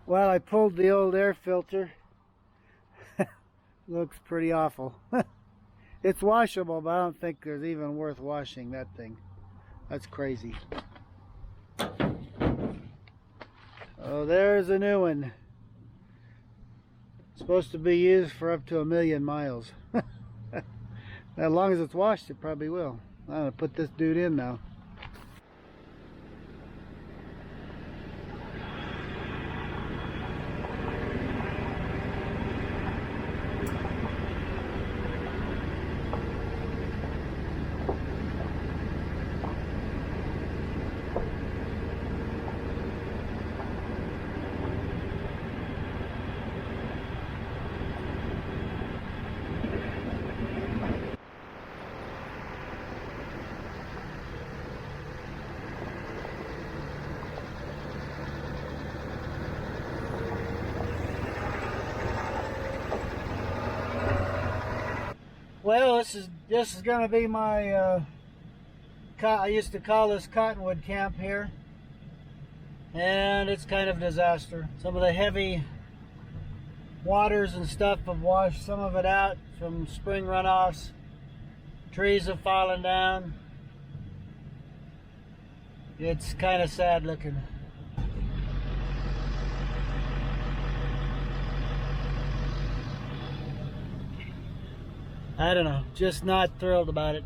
Well, I pulled the old air filter. Looks pretty awful. It's washable, but I don't think there's even worth washing that thing. That's crazy. Oh, there's a new one. Supposed to be used for up to 1,000,000 miles. As long as it's washed, it probably will. I'm gonna put this dude in now. Well, this is going to be my, I used to call this cottonwood camp here, and it's kind of a disaster. Some of the heavy waters and stuff have washed some of it out from spring runoffs. Trees have fallen down. It's kind of sad looking. I don't know, just not thrilled about it.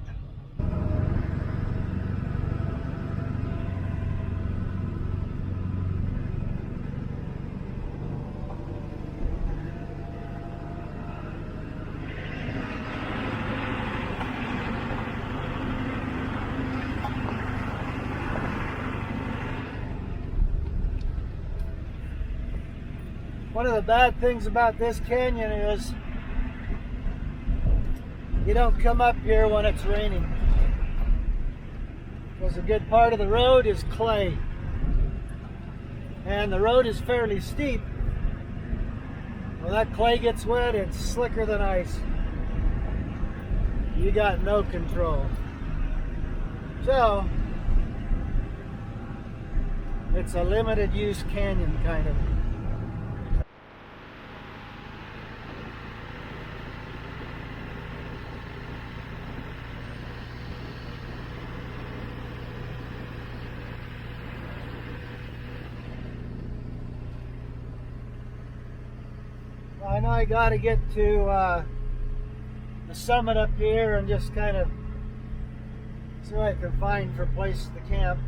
One of the bad things about this canyon is you don't come up here when it's raining, because a good part of the road is clay, and the road is fairly steep. When that clay gets wet, it's slicker than ice. You got no control. So it's a limited use canyon, kind of. I know I got to get to the summit up here and just kind of see what I can find for a place to camp.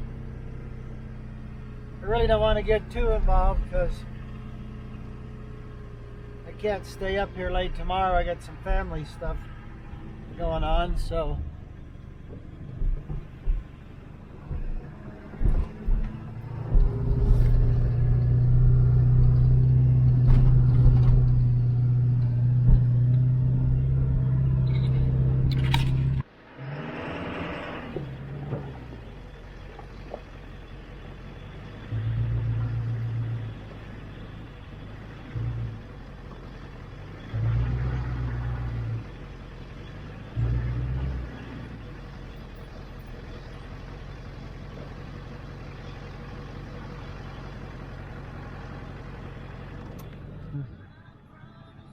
I really don't want to get too involved because I can't stay up here late tomorrow. I got some family stuff going on, so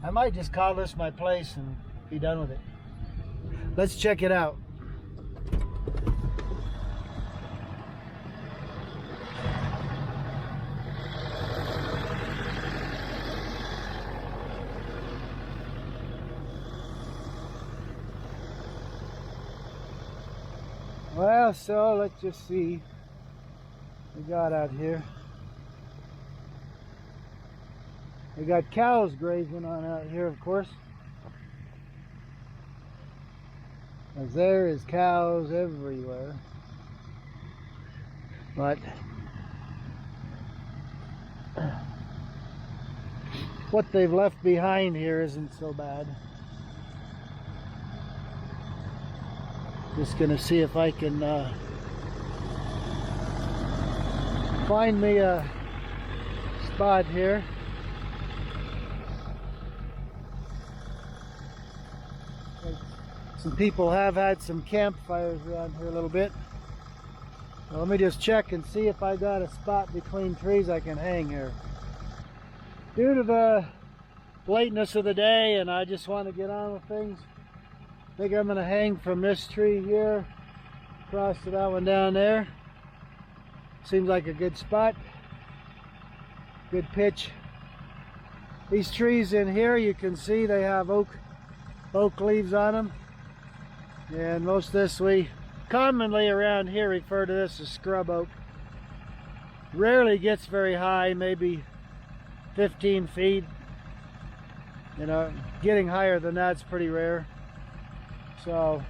I might just call this my place and be done with it. Let's check it out. Well, so let's just see what we got out here. We got cows grazing on out here, of course. As there is cows everywhere. But what they've left behind here isn't so bad. Just gonna see if I can find me a spot here. Some people have had some campfires around here a little bit. So let me just check and see if I got a spot between trees I can hang here. Due to the lateness of the day and I just want to get on with things, I think I'm going to hang from this tree here across to that one down there. Seems like a good spot, good pitch. These trees in here, you can see they have oak leaves on them, and most of this, we commonly around here refer to this as scrub oak. Rarely gets very high, maybe 15 feet. You know, getting higher than that's pretty rare. So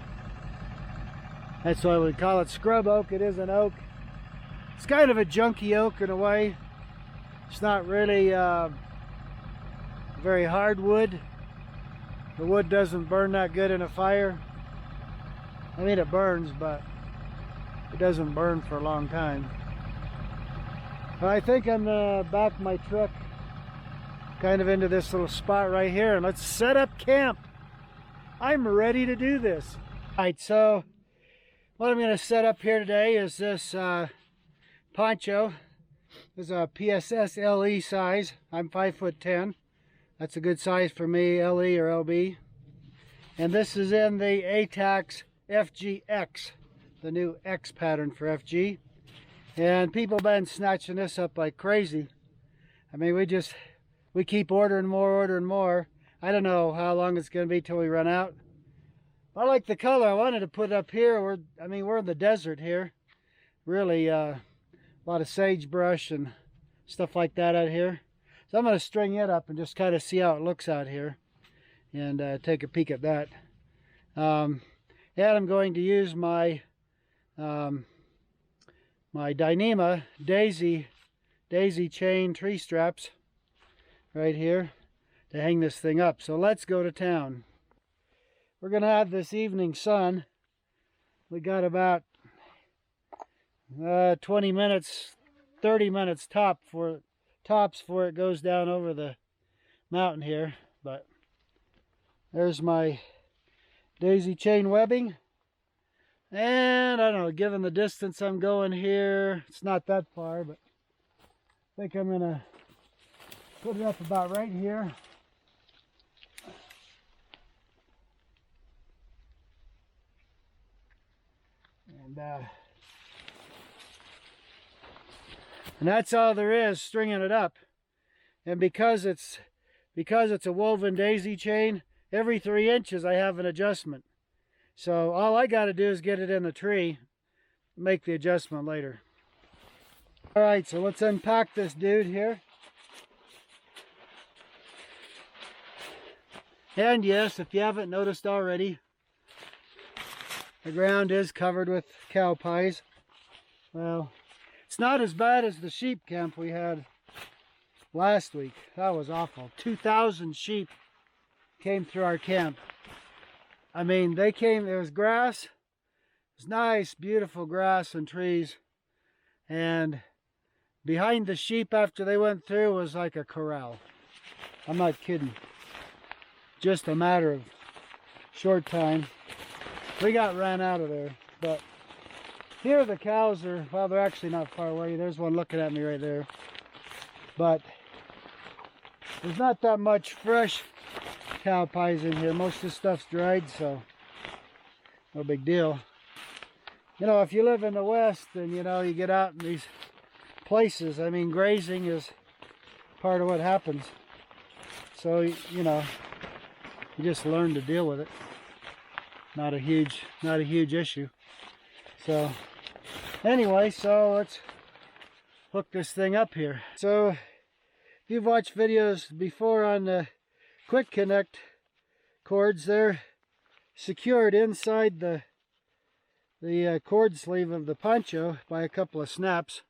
that's why we call it scrub oak. It is an oak. It's kind of a junky oak in a way. It's not really very hard wood. The wood doesn't burn that good in a fire. I mean, it burns, but it doesn't burn for a long time. But I think I'm gonna back my truck kind of into this little spot right here and let's set up camp. I'm ready to do this. All right, so what I'm gonna set up here today is this poncho. This is a PSS LE size. I'm 5'10". That's a good size for me, LE or LB. And this is in the ATAX FGX, the new X pattern for FG. And people have been snatching this up like crazy. I mean, we keep ordering more. I don't know how long it's going to be till we run out. I like the color. I wanted to put it up here. We're in the desert here. Really, a lot of sagebrush and stuff like that out here. So I'm going to string it up and just kind of see how it looks out here and take a peek at that. And I'm going to use my my Dyneema daisy chain tree straps right here to hang this thing up. So let's go to town. We're gonna have this evening sun. We got about 20 minutes, 30 minutes tops before it goes down over the mountain here. But there's my daisy chain webbing. And I don't know, given the distance I'm going here, it's not that far, but I think I'm gonna put it up about right here. And that's all there is, stringing it up. And because it's a woven daisy chain, every 3 inches I have an adjustment. So all I got to do is get it in the tree, make the adjustment later. All right, so let's unpack this dude here. And yes, if you haven't noticed already, the ground is covered with cow pies. Well, it's not as bad as the sheep camp we had last week. That was awful. 2,000 sheep came through our camp. I mean, they came, there was grass. It was nice, beautiful grass and trees. And behind the sheep after they went through was like a corral. I'm not kidding. Just a matter of short time. We got ran out of there. But here the cows are, well, they're actually not far away. There's one looking at me right there. But there's not that much fresh cow pies in here. Most of this stuff's dried, so no big deal. You know, if you live in the West and you know you get out in these places, I mean, grazing is part of what happens. So you know, you just learn to deal with it. Not a huge issue. So anyway, so let's hook this thing up here. So if you've watched videos before on the quick connect cords, they're secured inside the cord sleeve of the poncho by a couple of snaps.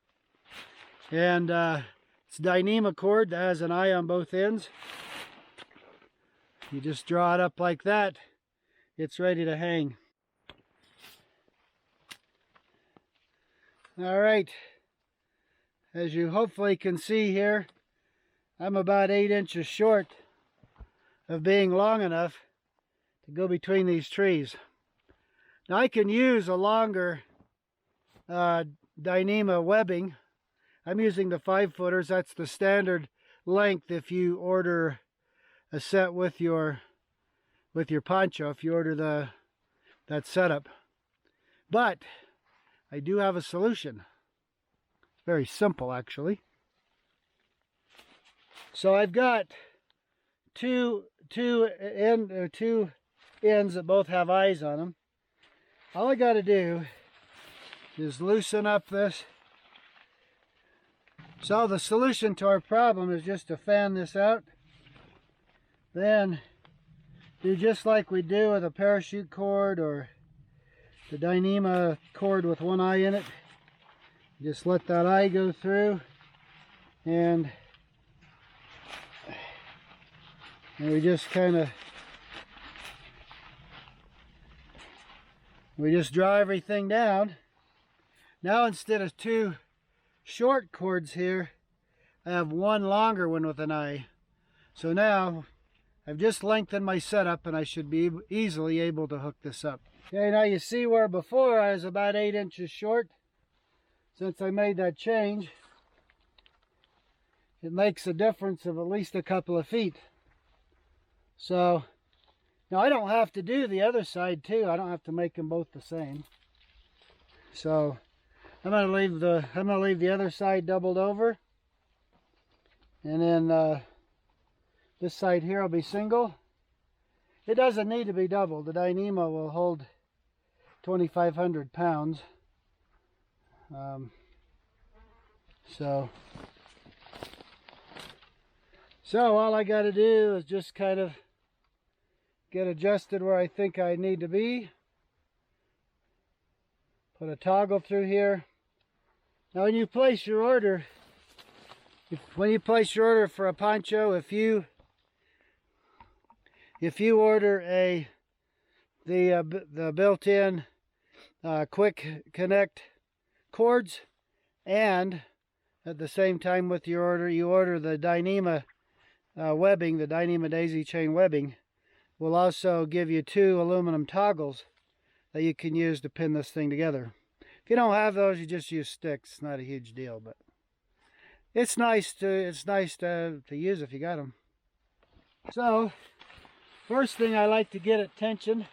And it's a Dyneema cord that has an eye on both ends. You just draw it up like that, it's ready to hang. All right, as you hopefully can see here, I'm about 8 inches short of being long enough to go between these trees. Now I can use a longer Dyneema webbing. I'm using the 5-footers. That's the standard length if you order a set with your poncho, if you order that setup. But I do have a solution. Very simple, actually. So I've got two ends that both have eyes on them. All I got to do is loosen up this. So the solution to our problem is just to fan this out. Then do just like we do with a parachute cord or the Dyneema cord with one eye in it. Just let that eye go through, and we just draw everything down. Now instead of two short cords here, I have one longer one with an eye. So now I've just lengthened my setup and I should be easily able to hook this up. Okay, now you see where before I was about 8 inches short. Since I made that change, it makes a difference of at least a couple of feet. So now I don't have to do the other side too. I don't have to make them both the same. So I'm going to leave the other side doubled over, and then this side here will be single. It doesn't need to be doubled. The Dyneema will hold 2,500 pounds. So all I got to do is just kind of get adjusted where I think I need to be. Put a toggle through here. Now when you place your order, for a poncho, if you order the built-in quick connect cords, and at the same time with your order you order the Dyneema webbing, the Dyneema daisy chain webbing, will also give you 2 aluminum toggles that you can use to pin this thing together. If you don't have those, you just use sticks. It's not a huge deal, but it's nice to use if you got them. So first thing I like to get at tension.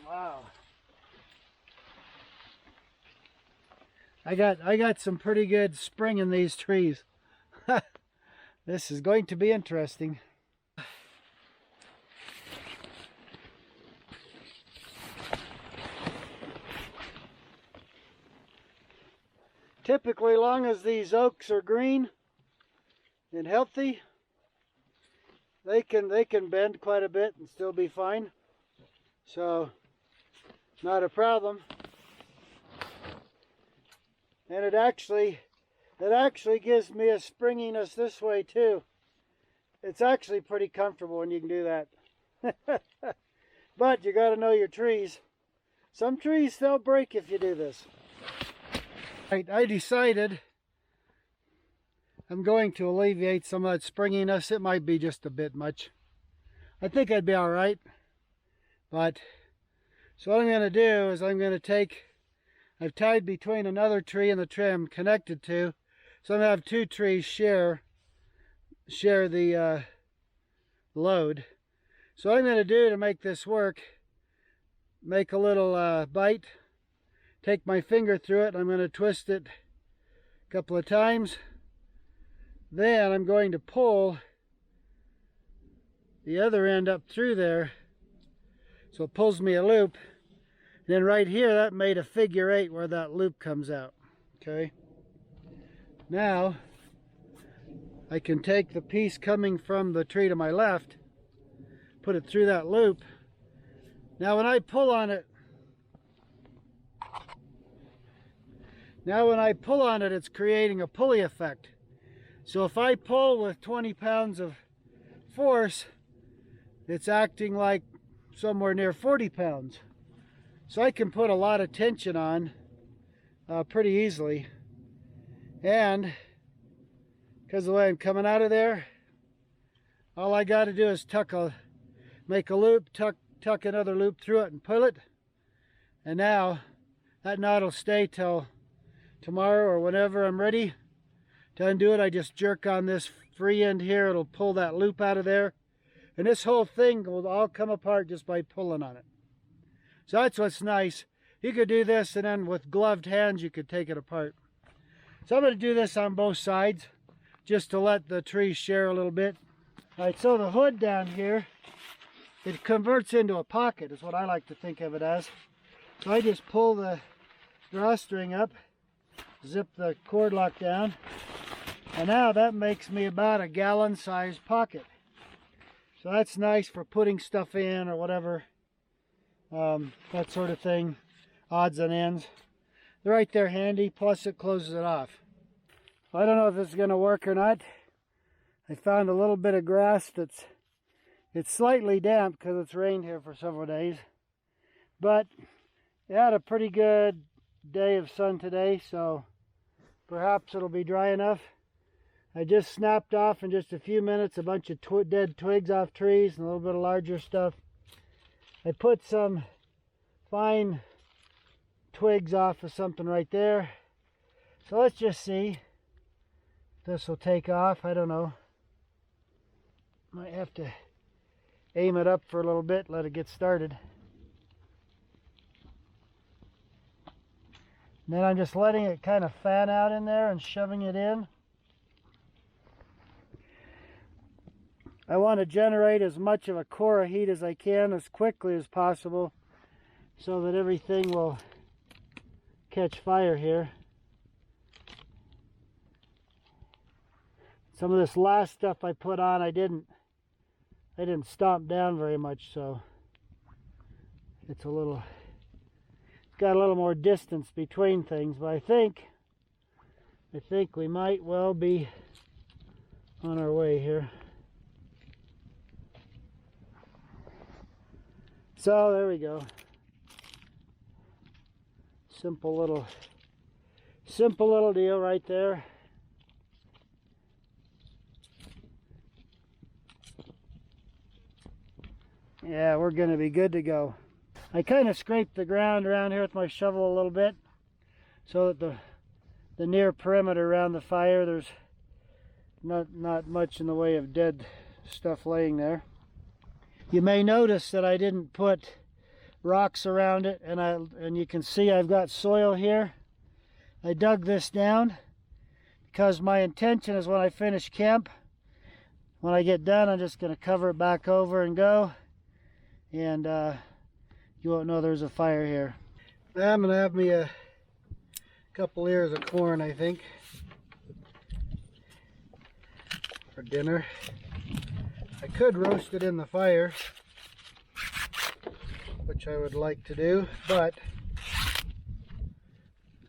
Wow. I got some pretty good spring in these trees. This is going to be interesting. Typically, long as these oaks are green and healthy, they can bend quite a bit and still be fine. So, not a problem. And it actually gives me a springiness this way too. It's actually pretty comfortable when you can do that. But you got to know your trees. Some trees, they'll break if you do this. Right, I decided I'm going to alleviate some of that springiness. It might be just a bit much. I think I'd be all right. But so what I'm going to do is I've tied between another tree and the tree I'm connected to. So I'm going to have 2 trees share the load. So what I'm going to do to make this work, make a little bite, take my finger through it, I'm going to twist it a couple of times. Then I'm going to pull the other end up through there, so it pulls me a loop. And then right here, that made a figure 8 where that loop comes out. Okay. Now I can take the piece coming from the tree to my left, put it through that loop. Now when I pull on it, it's creating a pulley effect. So if I pull with 20 pounds of force, it's acting like somewhere near 40 pounds. So I can put a lot of tension on pretty easily. And because of the way I'm coming out of there, all I got to do is make a loop, tuck another loop through it and pull it. And now that knot will stay till tomorrow or whenever I'm ready. To undo it, I just jerk on this free end here. It'll pull that loop out of there. And this whole thing will all come apart just by pulling on it. So that's what's nice. You could do this, and then with gloved hands you could take it apart. So I'm going to do this on both sides just to let the tree share a little bit. Alright, so the hood down here, it converts into a pocket is what I like to think of it as. So I just pull the drawstring up, zip the cord lock down, and now that makes me about a gallon sized pocket. So that's nice for putting stuff in or whatever, that sort of thing, odds and ends. They're right there handy, plus it closes it off. I don't know if this is going to work or not. I found a little bit of grass it's slightly damp because it's rained here for several days. But it had a pretty good day of sun today, so perhaps it'll be dry enough. I just snapped off in just a few minutes a bunch of dead twigs off trees and a little bit of larger stuff. I put some fine twigs off of something right there. So let's just see if this will take off. I don't know. Might have to aim it up for a little bit, let it get started. And then I'm just letting it kind of fan out in there and shoving it in. I want to generate as much of a core of heat as I can as quickly as possible so that everything will catch fire here. Some of this last stuff I put on, I didn't stomp down very much, so it's got a little more distance between things, but I think we might well be on our way here. So there we go. Simple little deal right there. Yeah, we're going to be good to go. I kind of scraped the ground around here with my shovel a little bit so that the near perimeter around the fire, there's not much in the way of dead stuff laying there. You may notice that I didn't put rocks around it, and you can see I've got soil here. I dug this down because my intention is when I finish camp, when I get done, I'm just going to cover it back over and go, and you won't know there's a fire here. I'm going to have me a couple ears of corn, I think, for dinner. I could roast it in the fire, which I would like to do, but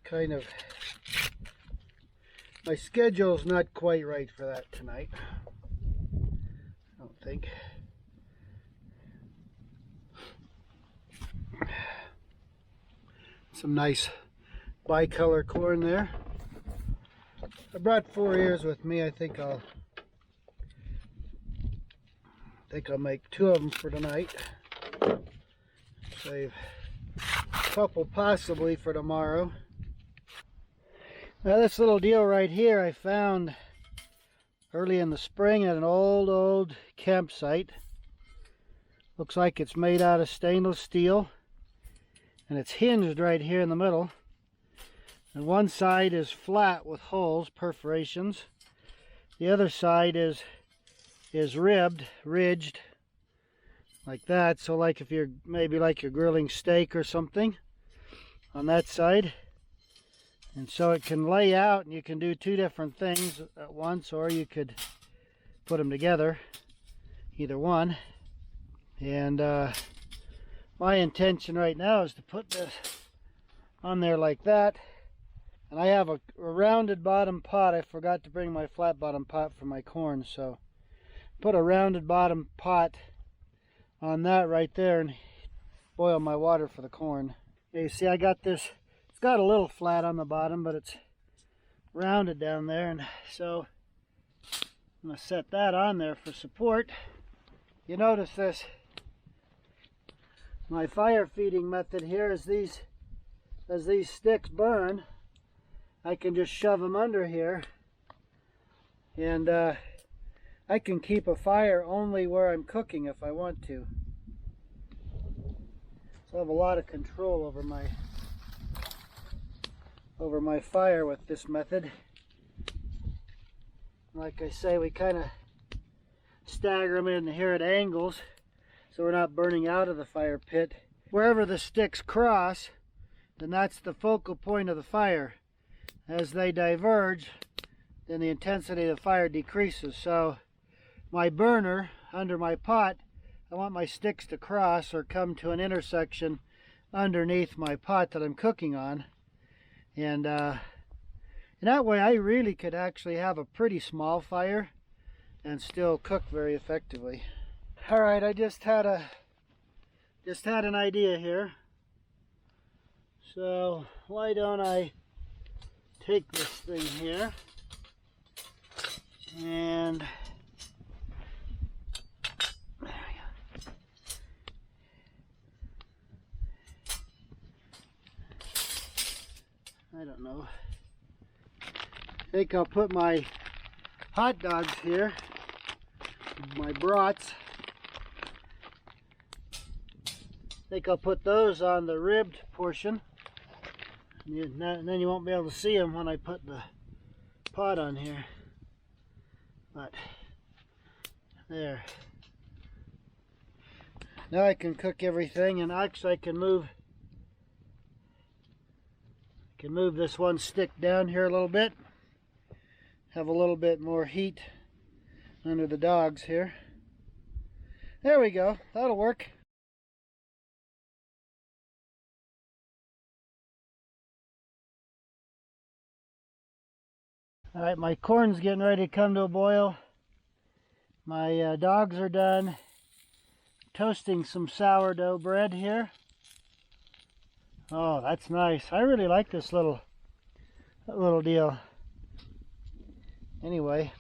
kind of my schedule's not quite right for that tonight, I don't think. Some nice bicolor corn there. I brought 4 ears with me. I think I'll make 2 of them for tonight. Save a couple possibly for tomorrow. Now this little deal right here I found early in the spring at an old campsite. Looks like it's made out of stainless steel, and it's hinged right here in the middle, and one side is flat with holes, perforations. The other side is ridged like that, so like if you're grilling steak or something on that side, and so it can lay out, and you can do 2 different things at once, or you could put them together, either one. And my intention right now is to put this on there like that. And I have a rounded bottom pot. I forgot to bring my flat bottom pot for my corn, so put a rounded bottom pot on that right there and boil my water for the corn. Yeah, you see I got this, it's got a little flat on the bottom, but it's rounded down there, and so I'm going to set that on there for support. You notice this, my fire feeding method here is as these sticks burn, I can just shove them under here And I can keep a fire only where I'm cooking if I want to. So I have a lot of control over my fire with this method. Like I say, we kind of stagger them in here at angles so we're not burning out of the fire pit. Wherever the sticks cross, then that's the focal point of the fire. As they diverge, then the intensity of the fire decreases. So my burner under my pot, I want my sticks to cross or come to an intersection underneath my pot that I'm cooking on. And that way I really could actually have a pretty small fire and still cook very effectively. All right, I just had an idea here. So why don't I take this thing here and I don't know. I think I'll put my hot dogs here, my brats. I think I'll put those on the ribbed portion. And then you won't be able to see them when I put the pot on here. But there. Now I can cook everything, and actually I can move this one stick down here a little bit. Have a little bit more heat under the dogs here. There we go. That'll work. All right, my corn's getting ready to come to a boil. My dogs are done. Toasting some sourdough bread here. Oh, that's nice. I really like this little deal. Anyway,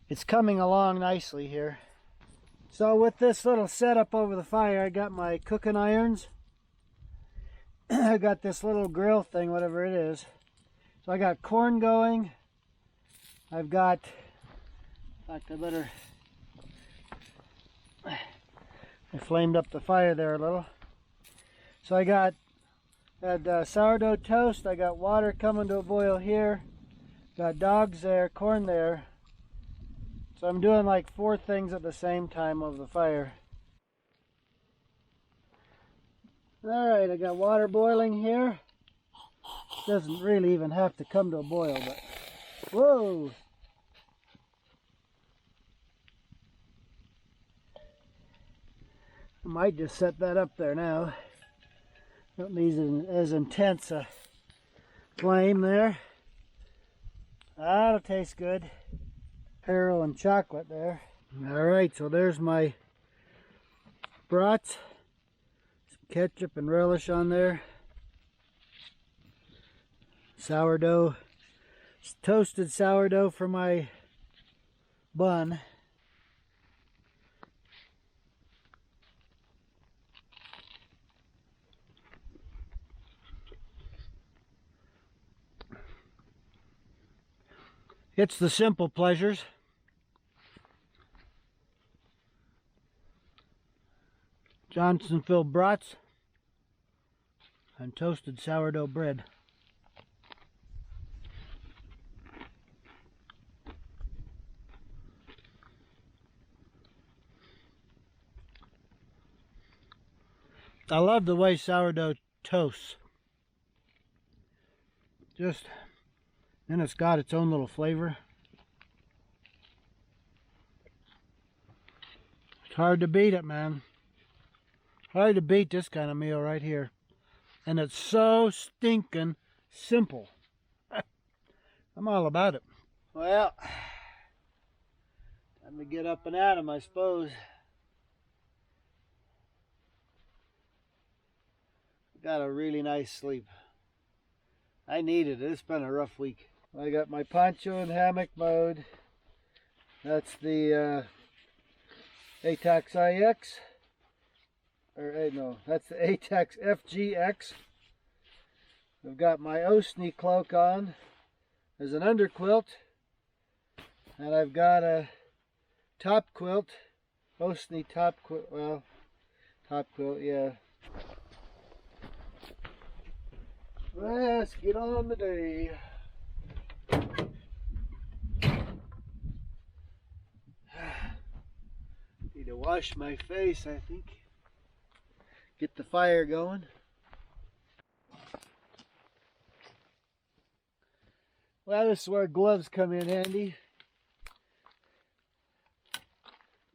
it's coming along nicely here. So with this little setup over the fire, I got my cooking irons. I got this little grill thing, whatever it is. So I got corn going. I've got, in fact, I flamed up the fire there a little. So I got sourdough toast. I got water coming to a boil here. Got dogs there, corn there. So I'm doing like 4 things at the same time over the fire. All right, I got water boiling here. Doesn't really even have to come to a boil, but whoa! I might just set that up there now. Don't need as intense a flame there. That'll taste good. Pearl and chocolate there. All right, so there's my brats. Some ketchup and relish on there. Sourdough, toasted sourdough for my bun. It's the simple pleasures. Johnsonville brats and toasted sourdough bread. I love the way sourdough toasts. And it's got its own little flavor. It's hard to beat it, man. Hard to beat this kind of meal right here. And it's so stinking simple. I'm all about it. Well, time to get up and at 'em, I suppose. Got a really nice sleep. I needed it. It's been a rough week. I got my Poncho in hammock mode. That's the ATAX IX. Or no, that's the ATAX FGX. I've got my Osney cloak on as an underquilt. And I've got a top quilt, mostly top quilt, well, top quilt, yeah. Let's get on the day. Need to wash my face, I think. Get the fire going. Well, this is where gloves come in handy.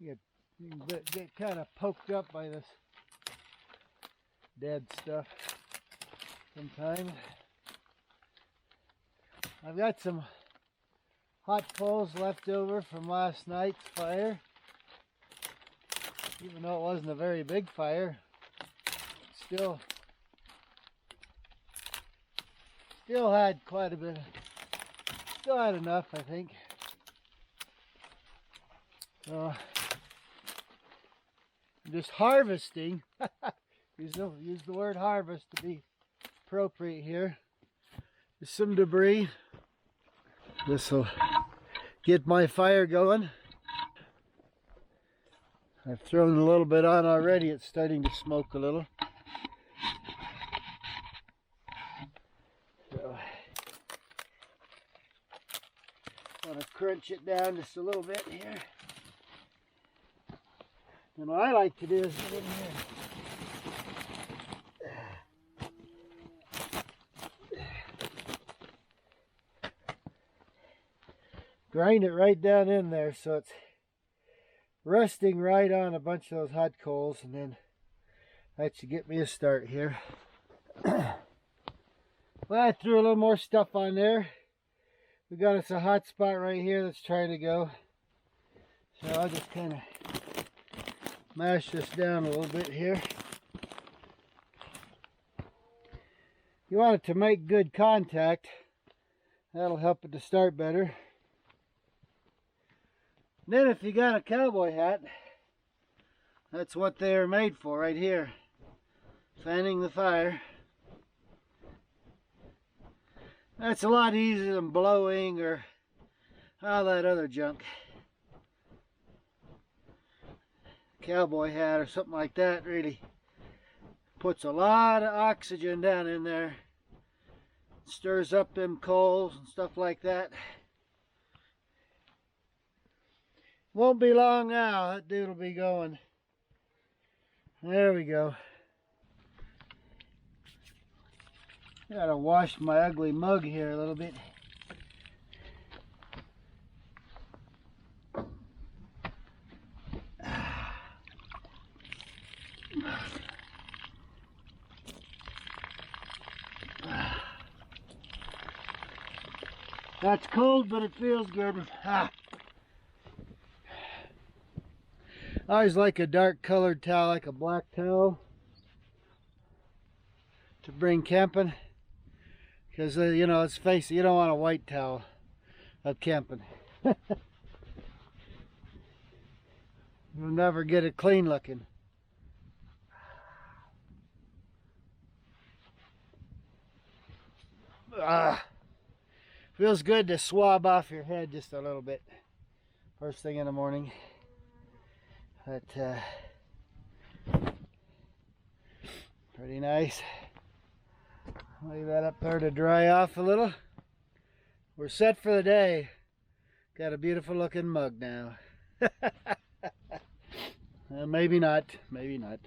You get kind of poked up by this dead stuff sometimes. I've got some hot coals left over from last night's fire. Even though it wasn't a very big fire, still had quite a bit. Still had enough, I think. So I'm just harvesting. use the word harvest to be appropriate here. There's some debris. This will get my fire going. I've thrown a little bit on already. It's starting to smoke a little. So I want to crunch it down just a little bit here. And what I like to do is get in here. Grind it right down in there so it's resting right on a bunch of those hot coals, and then that should get me a start here. Well, I threw a little more stuff on there. We got us a hot spot right here that's trying to go. So I'll just kind of mash this down a little bit here. You want it to make good contact. That'll help it to start better. Then if you got a cowboy hat, that's what they are made for right here. Fanning the fire. That's a lot easier than blowing or all that other junk. Cowboy hat or something like that really puts a lot of oxygen down in there. Stirs up them coals and stuff like that. Won't be long now, that dude will be going. There we go. Gotta wash my ugly mug here a little bit. That's cold, but it feels good. Ah. I always like a dark colored towel, like a black towel, to bring camping. Because, you know, let's face it, you don't want a white towel up camping. You'll never get it clean looking. Feels good to swab off your head just a little bit first thing in the morning. But pretty nice. Leave that up there to dry off a little. We're set for the day. Got a beautiful looking mug now. Maybe not, maybe not.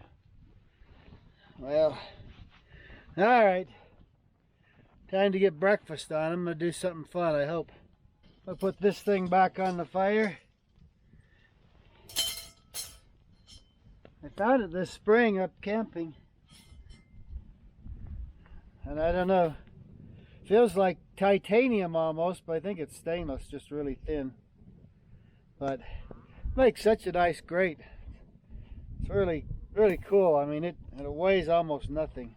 Well, all right. Time to get breakfast on. I'm gonna do something fun, I hope. I'll put this thing back on the fire. I found it this spring up camping. And I don't know. Feels like titanium almost, but I think it's stainless, just really thin. But it makes such a nice grate. It's really, really cool. I mean, it weighs almost nothing.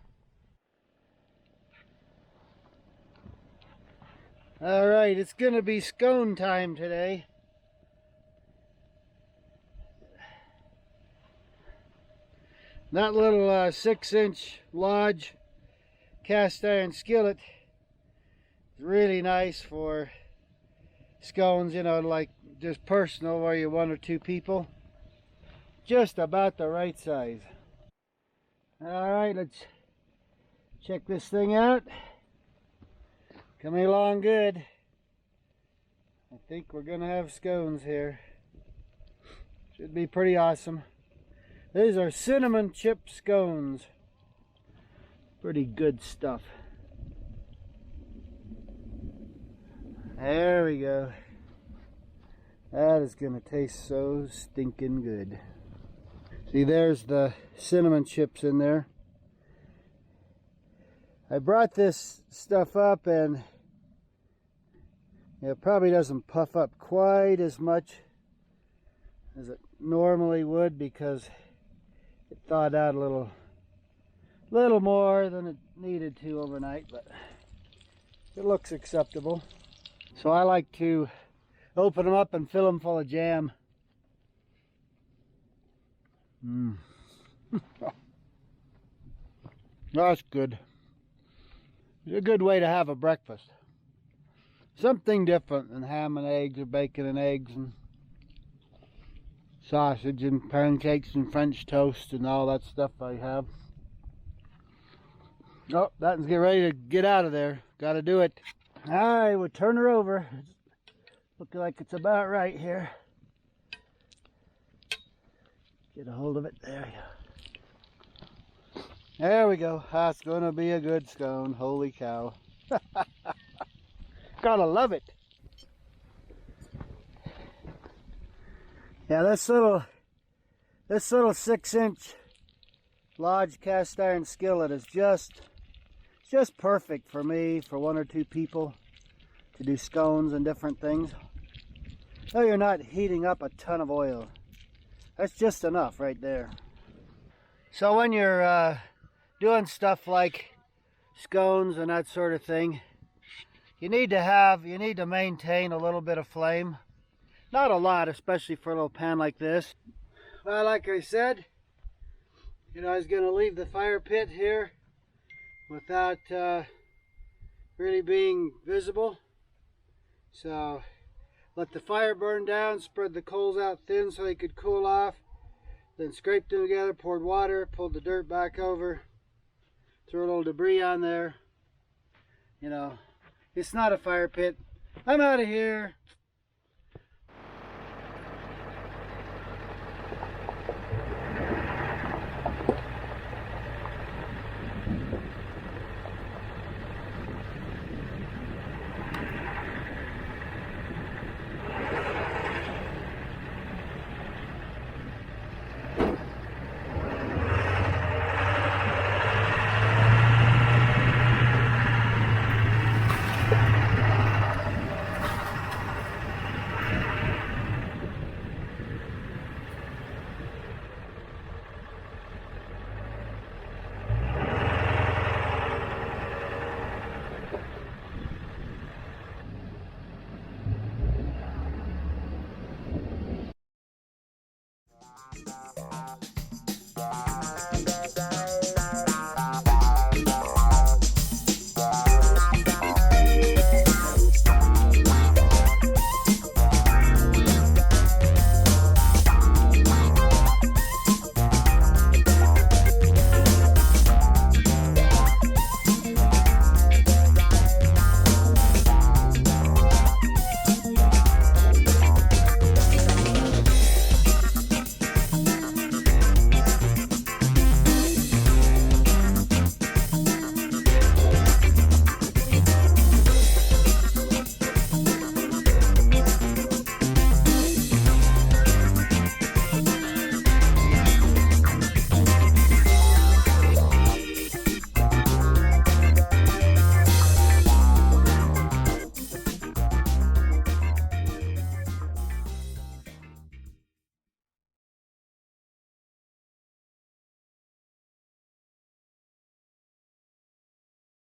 Alright, it's gonna be scone time today. That little 6-inch Lodge cast iron skillet is really nice for scones, you know, like just personal where you're 1 or 2 people. Just about the right size. Alright, let's check this thing out. Coming along good. I think we're gonna have scones here. Should be pretty awesome. These are cinnamon chip scones. Pretty good stuff. There we go. That is gonna taste so stinking good. See, there's the cinnamon chips in there. I brought this stuff up and it probably doesn't puff up quite as much as it normally would because it thawed out a little more than it needed to overnight, but it looks acceptable. So I like to open them up and fill them full of jam. That's good. It's a good way to have a breakfast. Something different than ham and eggs or bacon and eggs and sausage and pancakes and French toast and all that stuff I have. Oh, that's getting ready to get out of there. Got to do it. All right, we'll turn her over. It's looking like it's about right here. Get a hold of it. There we go. There we go. That's going to be a good scone. Holy cow. Gotta love it. Yeah, this little 6-inch Lodge cast iron skillet is just perfect for me, for 1 or 2 people to do scones and different things. So you're not heating up a ton of oil. That's just enough right there. So when you're doing stuff like scones and that sort of thing, you need to maintain a little bit of flame. Not a lot, especially for a little pan like this. Well, like I said, I was going to leave the fire pit here without really being visible. So let the fire burn down, spread the coals out thin so they could cool off, then scraped them together, poured water, pulled the dirt back over, threw a little debris on there. It's not a fire pit. I'm out of here.